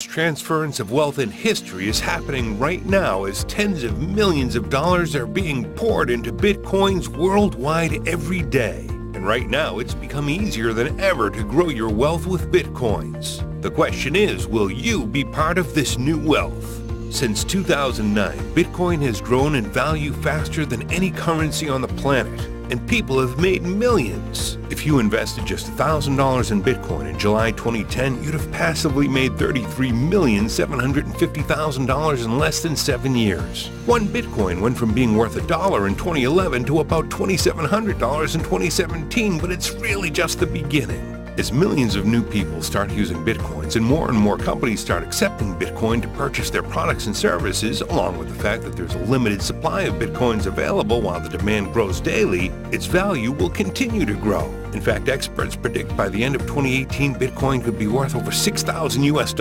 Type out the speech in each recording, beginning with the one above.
Transference of wealth in history is happening right now as tens of millions of dollars are being poured into Bitcoins worldwide every day. And right now, it's become easier than ever to grow your wealth with Bitcoins. The question is, will you be part of this new wealth? Since 2009, Bitcoin has grown in value faster than any currency on the planet, and people have made millions. If you invested just $1,000 in Bitcoin in July 2010, you'd have passively made $33,750,000 in less than 7 years. One Bitcoin went from being worth $1 in 2011 to about $2,700 in 2017, but it's really just the beginning. As millions of new people start using Bitcoins and more companies start accepting Bitcoin to purchase their products and services, along with the fact that there's a limited supply of Bitcoins available while the demand grows daily, its value will continue to grow. In fact, experts predict by the end of 2018, Bitcoin could be worth over $6,000 US,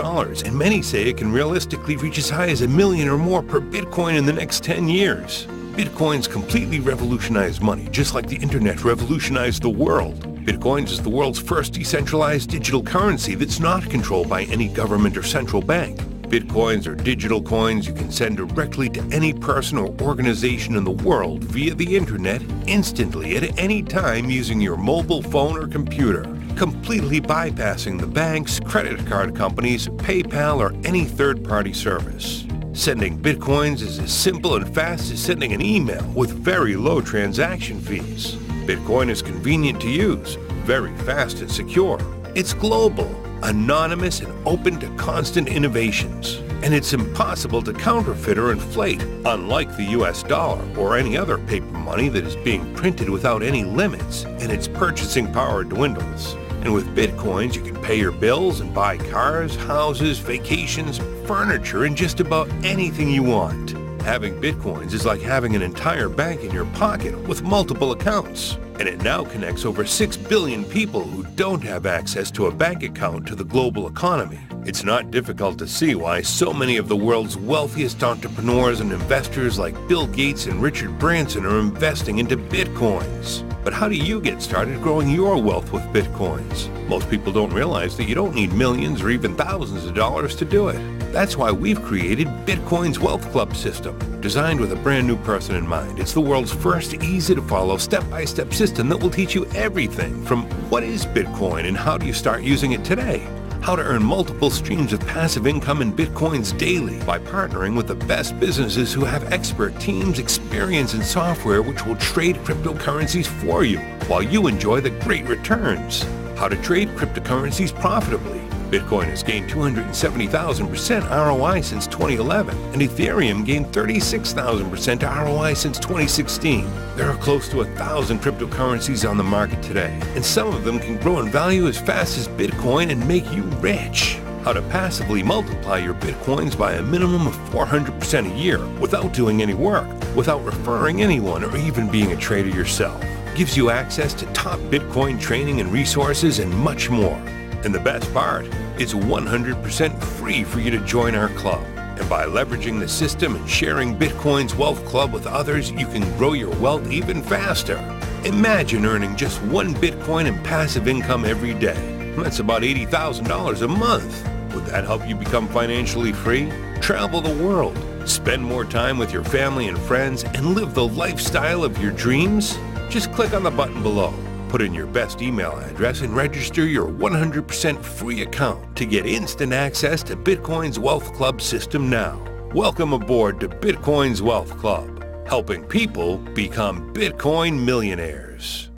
and many say it can realistically reach as high as $1 million or more per Bitcoin in the next 10 years. Bitcoins completely revolutionized money, just like the internet revolutionized the world. Bitcoins is the world's first decentralized digital currency that's not controlled by any government or central bank. Bitcoins are digital coins you can send directly to any person or organization in the world via the internet instantly at any time using your mobile phone or computer, completely bypassing the banks, credit card companies, PayPal, or any third-party service. Sending Bitcoins is as simple and fast as sending an email with very low transaction fees. Bitcoin is convenient to use, very fast and secure. It's global, anonymous, and open to constant innovations. And it's impossible to counterfeit or inflate, unlike the US dollar or any other paper money that is being printed without any limits, and its purchasing power dwindles. And with Bitcoins, you can pay your bills and buy cars, houses, vacations, furniture, and just about anything you want. Having Bitcoins is like having an entire bank in your pocket with multiple accounts. And it now connects over 6 billion people who don't have access to a bank account to the global economy. It's not difficult to see why so many of the world's wealthiest entrepreneurs and investors like Bill Gates and Richard Branson are investing into Bitcoins. But how do you get started growing your wealth with Bitcoins? Most people don't realize that you don't need millions or even thousands of dollars to do it. That's why we've created Bitcoin's Wealth Club system. Designed with a brand new person in mind, it's the world's first easy-to-follow step-by-step system that will teach you everything from what is Bitcoin and how do you start using it today, how to earn multiple streams of passive income in Bitcoins daily by partnering with the best businesses who have expert teams, experience, and software which will trade cryptocurrencies for you while you enjoy the great returns, how to trade cryptocurrencies profitably. Bitcoin has gained 270,000% ROI since 2011, and Ethereum gained 36,000% ROI since 2016. There are close to 1,000 cryptocurrencies on the market today, and some of them can grow in value as fast as Bitcoin and make you rich. How to passively multiply your Bitcoins by a minimum of 400% a year without doing any work, without referring anyone or even being a trader yourself. Gives you access to top Bitcoin training and resources and much more. And the best part, it's 100% free for you to join our club. And by leveraging the system and sharing Bitcoin's Wealth Club with others, you can grow your wealth even faster. Imagine earning just 1 Bitcoin in passive income every day. That's about $80,000 a month. Would that help you become financially free? Travel the world, spend more time with your family and friends, and live the lifestyle of your dreams? Just click on the button below. Put in your best email address and register your 100% free account to get instant access to Bitcoin's Wealth Club system now. Welcome aboard to Bitcoin's Wealth Club, helping people become Bitcoin millionaires.